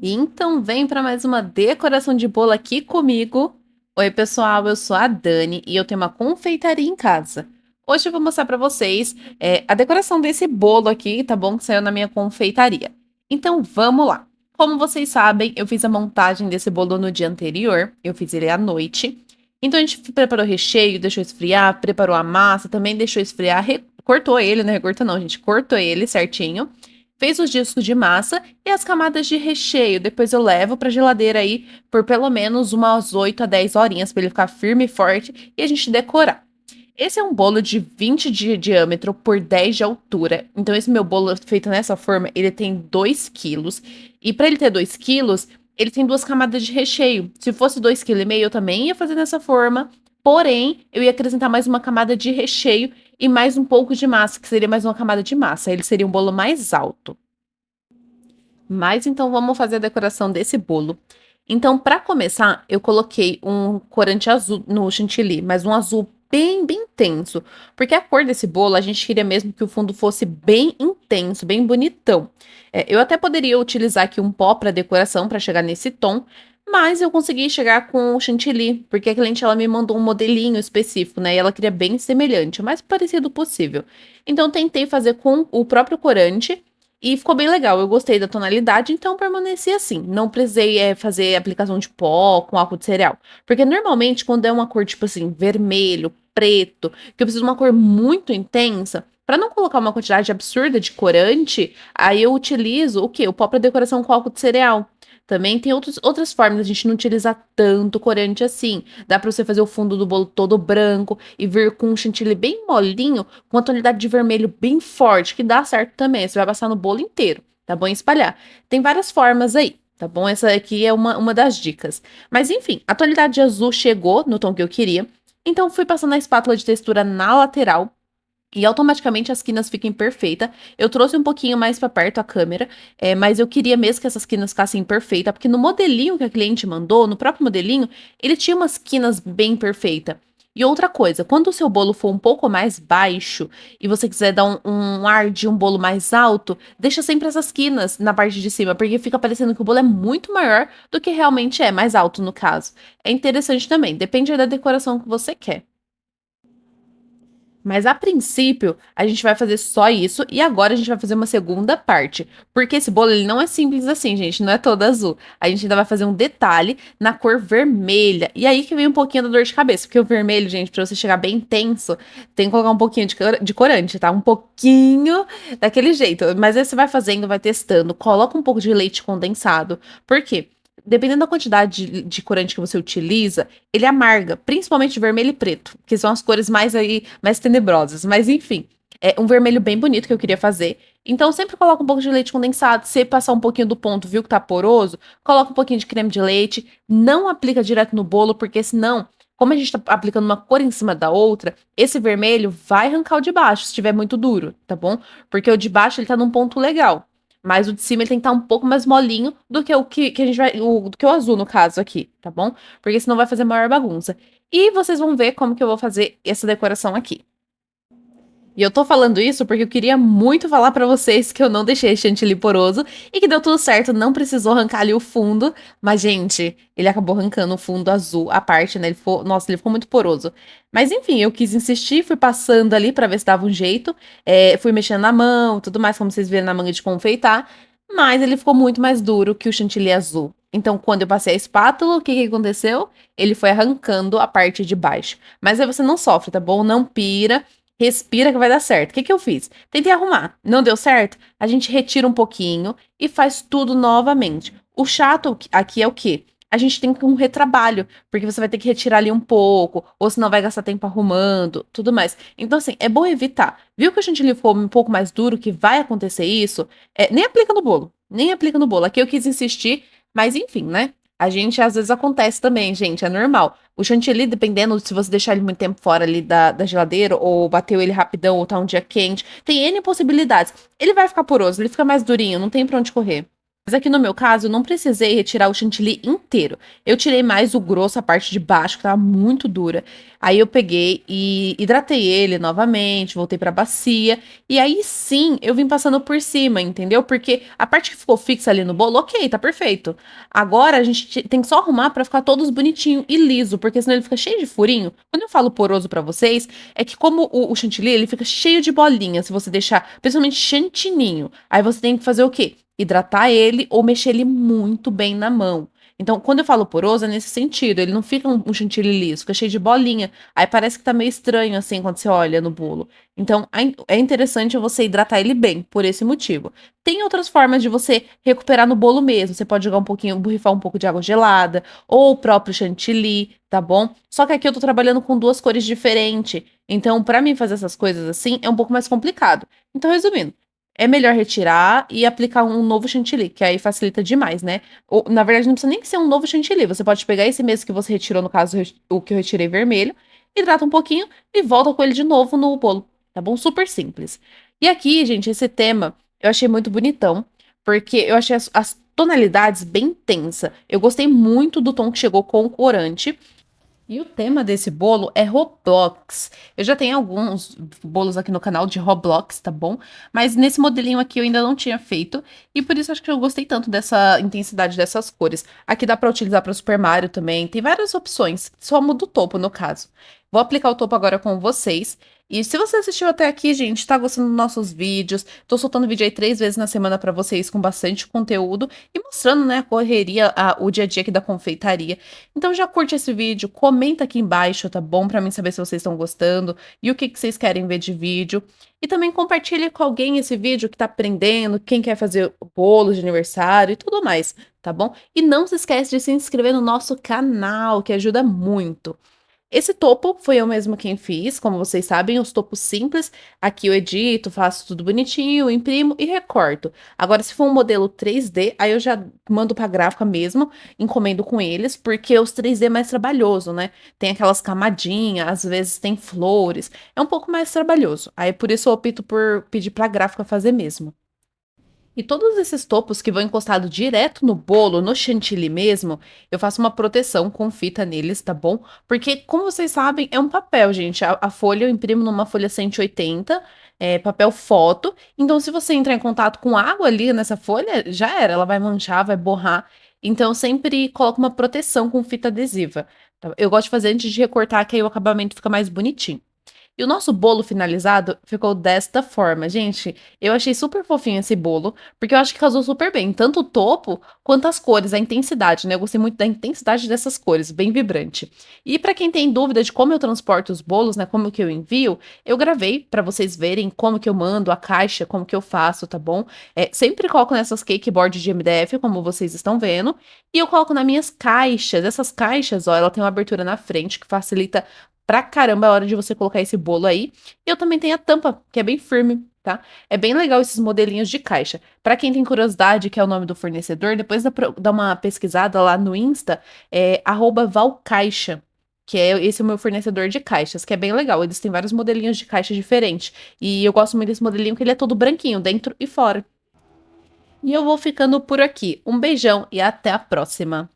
Então vem para mais uma decoração de bolo aqui comigo. Oi, pessoal, eu sou a Dani e eu tenho uma confeitaria em casa. Hoje eu vou mostrar para vocês a decoração desse bolo aqui, tá bom? Que saiu na minha confeitaria. Então vamos lá. Como vocês sabem, eu fiz a montagem desse bolo no dia anterior, eu fiz ele à noite. Então a gente preparou o recheio, deixou esfriar, preparou a massa, também deixou esfriar, cortou ele, não recortou não, gente, cortou ele certinho. Fez os discos de massa e as camadas de recheio. Depois eu levo para geladeira aí por pelo menos umas 8 a 10 horinhas para ele ficar firme e forte e a gente decorar. Esse é um bolo de 20 de diâmetro por 10 de altura. Então esse meu bolo feito nessa forma, ele tem 2 quilos. E para ele ter 2 quilos, ele tem duas camadas de recheio. Se fosse 2,5 kg, eu também ia fazer dessa forma. Porém, eu ia acrescentar mais uma camada de recheio e mais um pouco de massa, que seria mais uma camada de massa. Ele seria um bolo mais alto. Mas então vamos fazer a decoração desse bolo. Então, para começar, eu coloquei um corante azul no chantilly, mas um azul bem intenso, porque a cor desse bolo a gente queria mesmo que o fundo fosse bem intenso, bem bonitão. Eu até poderia utilizar aqui um pó para decoração para chegar nesse tom, mas eu consegui chegar com o chantilly, porque a cliente ela me mandou um modelinho específico, né? E ela queria bem semelhante, o mais parecido possível. Então, tentei fazer com o próprio corante. E ficou bem legal, eu gostei da tonalidade, então permaneci assim. Não precisei fazer aplicação de pó com álcool de cereal. Porque normalmente, quando é uma cor tipo assim, vermelho, preto, que eu preciso de uma cor muito intensa, para não colocar uma quantidade absurda de corante, aí eu utilizo o quê? O pó para decoração com álcool de cereal. Também tem outras formas a gente não utilizar tanto corante assim. Dá para você fazer o fundo do bolo todo branco e vir com um chantilly bem molinho, com a tonalidade de vermelho bem forte, que dá certo também. Você vai passar no bolo inteiro, tá bom? E espalhar. Tem várias formas aí, tá bom? Essa aqui é uma das dicas. Mas enfim, a tonalidade de azul chegou no tom que eu queria. Então fui passando a espátula de textura na lateral e automaticamente as quinas fiquem perfeitas. Eu trouxe um pouquinho mais para perto a câmera, mas eu queria mesmo que essas quinas ficassem perfeitas, porque no modelinho que a cliente mandou, no próprio modelinho, ele tinha umas quinas bem perfeitas. E outra coisa, quando o seu bolo for um pouco mais baixo e você quiser dar um ar de um bolo mais alto, deixa sempre essas quinas na parte de cima, porque fica parecendo que o bolo é muito maior do que realmente é, mais alto no caso. É interessante também, depende da decoração que você quer. Mas a princípio, a gente vai fazer só isso e agora a gente vai fazer uma segunda parte. Porque esse bolo ele não é simples assim, gente, não é todo azul. A gente ainda vai fazer um detalhe na cor vermelha. E aí que vem um pouquinho da dor de cabeça, porque o vermelho, gente, pra você chegar bem intenso, tem que colocar um pouquinho de corante, tá? Um pouquinho daquele jeito. Mas aí você vai fazendo, vai testando, coloca um pouco de leite condensado. Por quê? Dependendo da quantidade de corante que você utiliza, ele amarga, principalmente vermelho e preto, que são as cores mais aí, mais tenebrosas. Mas enfim, é um vermelho bem bonito que eu queria fazer. Então sempre coloca um pouco de leite condensado. Se passar um pouquinho do ponto, viu que tá poroso, coloca um pouquinho de creme de leite. Não aplica direto no bolo, porque senão, como a gente tá aplicando uma cor em cima da outra, esse vermelho vai arrancar o de baixo, se estiver muito duro, tá bom? Porque o de baixo ele tá num ponto legal. Mas o de cima ele tem que estar um pouco mais molinho do que o que a gente vai. Do que o azul, no caso, aqui, tá bom? Porque senão vai fazer maior bagunça. E vocês vão ver como que eu vou fazer essa decoração aqui. E eu tô falando isso porque eu queria muito falar pra vocês que eu não deixei chantilly poroso e que deu tudo certo, não precisou arrancar ali o fundo. Mas, gente, ele acabou arrancando o fundo azul, a parte, né? Ele ficou, nossa, ele ficou muito poroso. Mas, enfim, eu quis insistir, fui passando ali pra ver se dava um jeito. Fui mexendo na mão, tudo mais, como vocês viram na manga de confeitar. Mas ele ficou muito mais duro que o chantilly azul. Então, quando eu passei a espátula, o que que aconteceu? Ele foi arrancando a parte de baixo. Mas aí você não sofre, tá bom? Não pira. Respira que vai dar certo. O que que eu fiz? Tentei arrumar. Não deu certo? A gente retira um pouquinho e faz tudo novamente. O chato aqui é o quê? A gente tem um retrabalho, porque você vai ter que retirar ali um pouco, ou senão vai gastar tempo arrumando, tudo mais. Então, assim, é bom evitar. Viu que o chantilly ficou um pouco mais duro, que vai acontecer isso? Nem aplica no bolo. Nem aplica no bolo. Aqui eu quis insistir, mas enfim, né? A gente, às vezes, acontece também, gente, é normal. O chantilly, dependendo se você deixar ele muito tempo fora ali da geladeira, ou bateu ele rapidão, ou tá um dia quente, tem N possibilidades. Ele vai ficar poroso, ele fica mais durinho, não tem pra onde correr. Mas aqui no meu caso, eu não precisei retirar o chantilly inteiro. Eu tirei mais o grosso, a parte de baixo, que tava muito dura. Aí eu peguei e hidratei ele novamente, voltei pra bacia. E aí sim, eu vim passando por cima, entendeu? Porque a parte que ficou fixa ali no bolo, ok, tá perfeito. Agora a gente tem que só arrumar pra ficar todos bonitinho e liso, porque senão ele fica cheio de furinho. Quando eu falo poroso pra vocês, é que como o chantilly, ele fica cheio de bolinhas, se você deixar, principalmente chantininho. Aí você tem que fazer o quê? Hidratar ele ou mexer ele muito bem na mão. Então, quando eu falo poroso, é nesse sentido. Ele não fica um chantilly liso, fica cheio de bolinha. Aí parece que tá meio estranho assim quando você olha no bolo. Então, é interessante você hidratar ele bem, por esse motivo. Tem outras formas de você recuperar no bolo mesmo. Você pode jogar um pouquinho, borrifar um pouco de água gelada, ou o próprio chantilly, tá bom? Só que aqui eu tô trabalhando com duas cores diferentes. Então, pra mim fazer essas coisas assim, é um pouco mais complicado. Então, resumindo. É melhor retirar e aplicar um novo chantilly, que aí facilita demais, né? Ou, na verdade, não precisa nem ser um novo chantilly. Você pode pegar esse mesmo que você retirou, no caso, o que eu retirei vermelho, hidrata um pouquinho e volta com ele de novo no bolo, tá bom? Super simples. E aqui, gente, esse tema eu achei muito bonitão, porque eu achei as tonalidades bem tensa. Eu gostei muito do tom que chegou com o corante. E o tema desse bolo é Roblox. Eu já tenho alguns bolos aqui no canal de Roblox, tá bom? Mas nesse modelinho aqui eu ainda não tinha feito. E por isso acho que eu gostei tanto dessa intensidade dessas cores. Aqui dá pra utilizar para Super Mario também. Tem várias opções. Só muda o topo, no caso. Vou aplicar o topo agora com vocês. E se você assistiu até aqui, gente, tá gostando dos nossos vídeos, tô soltando vídeo aí 3 vezes na semana pra vocês com bastante conteúdo e mostrando, né, a correria, o dia a dia aqui da confeitaria. Então já curte esse vídeo, comenta aqui embaixo, tá bom? Pra mim saber se vocês estão gostando e o que que vocês querem ver de vídeo. E também compartilhe com alguém esse vídeo que tá aprendendo, quem quer fazer bolo de aniversário e tudo mais, tá bom? E não se esquece de se inscrever no nosso canal, que ajuda muito. Esse topo foi eu mesma quem fiz, como vocês sabem, os topos simples. Aqui eu edito, faço tudo bonitinho, imprimo e recorto. Agora, se for um modelo 3D, aí eu já mando pra gráfica mesmo, encomendo com eles, porque os 3D é mais trabalhoso, né? Tem aquelas camadinhas, às vezes tem flores, é um pouco mais trabalhoso. Aí por isso eu opto por pedir pra gráfica fazer mesmo. E todos esses topos que vão encostado direto no bolo, no chantilly mesmo, eu faço uma proteção com fita neles, tá bom? Porque, como vocês sabem, é um papel, gente. A folha eu imprimo numa folha 180, papel foto. Então, se você entrar em contato com água ali nessa folha, já era, ela vai manchar, vai borrar. Então, eu sempre coloco uma proteção com fita adesiva, tá? Eu gosto de fazer antes de recortar, que aí o acabamento fica mais bonitinho. E o nosso bolo finalizado ficou desta forma. Gente, eu achei super fofinho esse bolo, porque eu acho que casou super bem, tanto o topo quanto as cores, a intensidade, né? Eu gostei muito da intensidade dessas cores, bem vibrante. E para quem tem dúvida de como eu transporto os bolos, né, como que eu envio, eu gravei para vocês verem como que eu mando a caixa, como que eu faço, tá bom? Sempre coloco nessas cake board de MDF, como vocês estão vendo, e eu coloco nas minhas caixas. Essas caixas, ó, ela tem uma abertura na frente que facilita pra caramba a hora de você colocar esse bolo aí. E eu também tenho a tampa, que é bem firme, tá? É bem legal esses modelinhos de caixa. Pra quem tem curiosidade, que é o nome do fornecedor, depois dá uma pesquisada lá no Insta, @valcaixa. Que é esse é o meu fornecedor de caixas, que é bem legal. Eles têm vários modelinhos de caixa diferentes. E eu gosto muito desse modelinho, que ele é todo branquinho, dentro e fora. E eu vou ficando por aqui. Um beijão e até a próxima!